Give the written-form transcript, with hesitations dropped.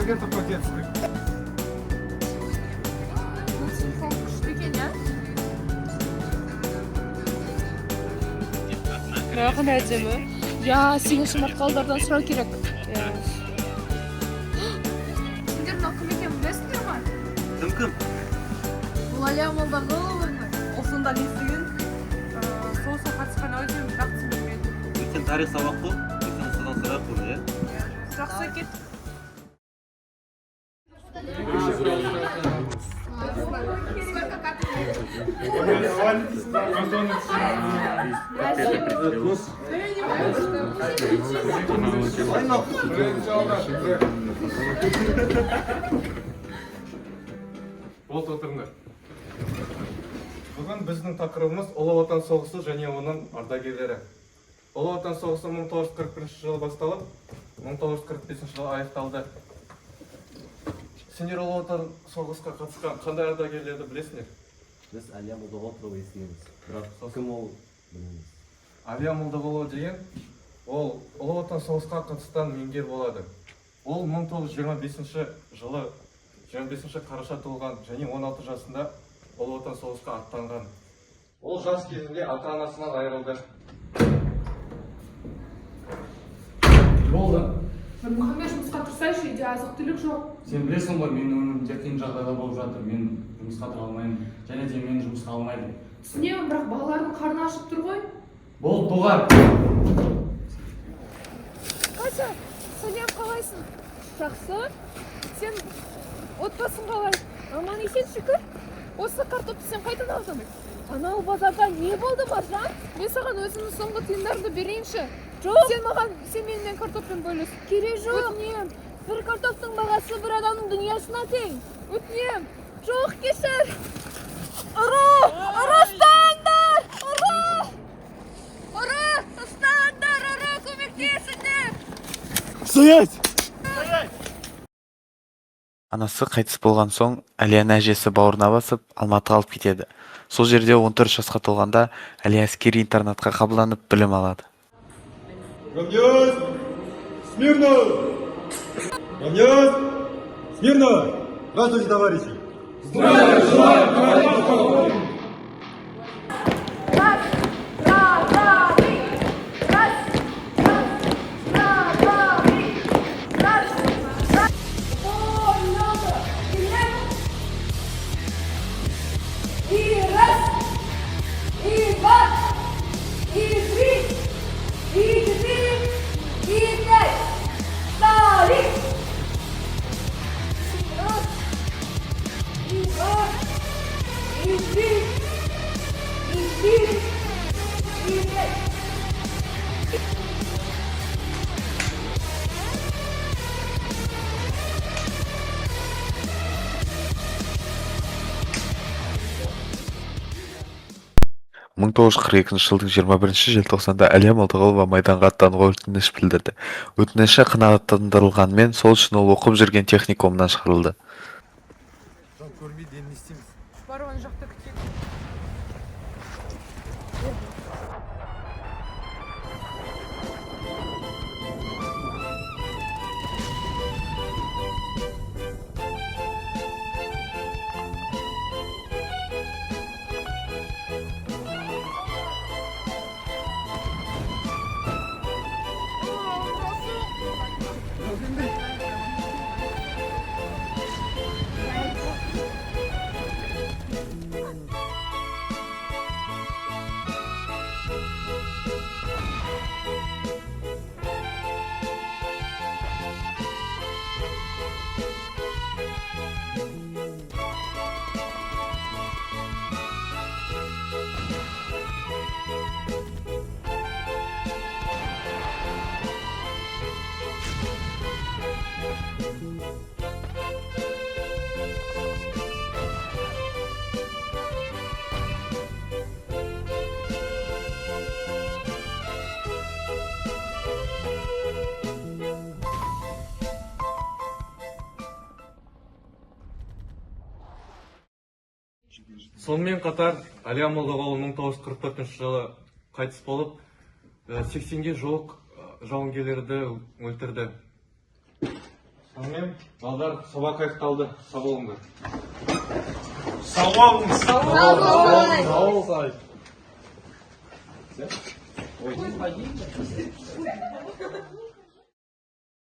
агенттік пакетсіздік. Күшті екен, я? Рақын әдемі. Я, сенің шыматқалдардан сұрау керек. Сендер мына кім екен білесіңдер ма? Кім? Бұл Әлия молдағы осында естіген. Соғысқа қатысқан өзім бірақ түсінбеймін. Ертең тарих сабақ қой. Ертең содан сұрап қой, иә? Жақсы кет. Болды, отырыңдар. Бүгін біздің тақырыбымыз Ұлы Отан соғысы және оның ардагерлері. Ұлы Отан соғысы 1941 жылы басталып, 1945 жылы аяқталды. Сендер Ұлы Отан соғысқа қатысқан қандай ардагерлерді білесіңдер? Біз Әлия Молдағұлова туралы естігенбіз, бірақ кім ол білмейміз. Әлия Молдағұлова деген, ол Ұлы Отан соғысқа қатысқан меңгер болады. Ол 1925 жылы 25 қараша туылған және 16 жасында Ұлы Отан соғысқа аттанған. Ол жас кезінде ата-анасынан айырылды. Болды. Мұхаммед жұмысқа тұрсайшы, үйде азық-түлік жоқ. Сен білесің ғой, менің өмірімде қиын жағдайлар болып жатыр. Мен жұмысқа тұра алмаймын, және де мені жұмысқа алмайды. Түсінемін, бірақ балалардың қарны ашып тұр ғой. Болды, доғар. Катя, сәлем, қалайсың? Жақсы. Сен отбасың қалай? Аман есен шүкір. Осы картопты сен қайдан алдың? Анау базарда не болды, Маржан? Мен саған өзімнің соңғы тиындарымды берейінші. Жоқ. Сен менімен картоппен бөліс. Керек жоқ. Өтінем. Бір картоптың бағасы бір адамның дүниясына тең. Өтінем. Жоқ, кешір. Ұры! Ұры, ұстаңдар! Ұры! Ұры! Ұстаңдар! Ұры, көмектесіңдер! Стоять! Анасы қайтыс болған соң, Әлияны әжесі бауырына басып, Алматыға алып кетеді. Сол жерде 14 жасқа толғанда Әлия әскери интернатқа қабылданып білім алады. Равнясь! Смирно! Равнясь! Смирно! Здравствуйте, товарищи! Здравия желаю, товарищ полковник! мың 1942 жылдың 21 желтоқсанда Әлия Молдағұлова майданға аттануға өтініш білдірді. Өтініші қанағаттандырылғанымен, сол үшін ол оқып жүрген техникумнан шығарылды. Бар оны жақта күтейік. Сонымен қатар, Әлия Молдағұлова 1944 жылы қайтыс болып, 80-ге жуық жауынгерлерді өлтірді. сонымен балдар сабақ аяқталды, сау болыңдар. Сау болыңыз. Сау болыңыз. Ой,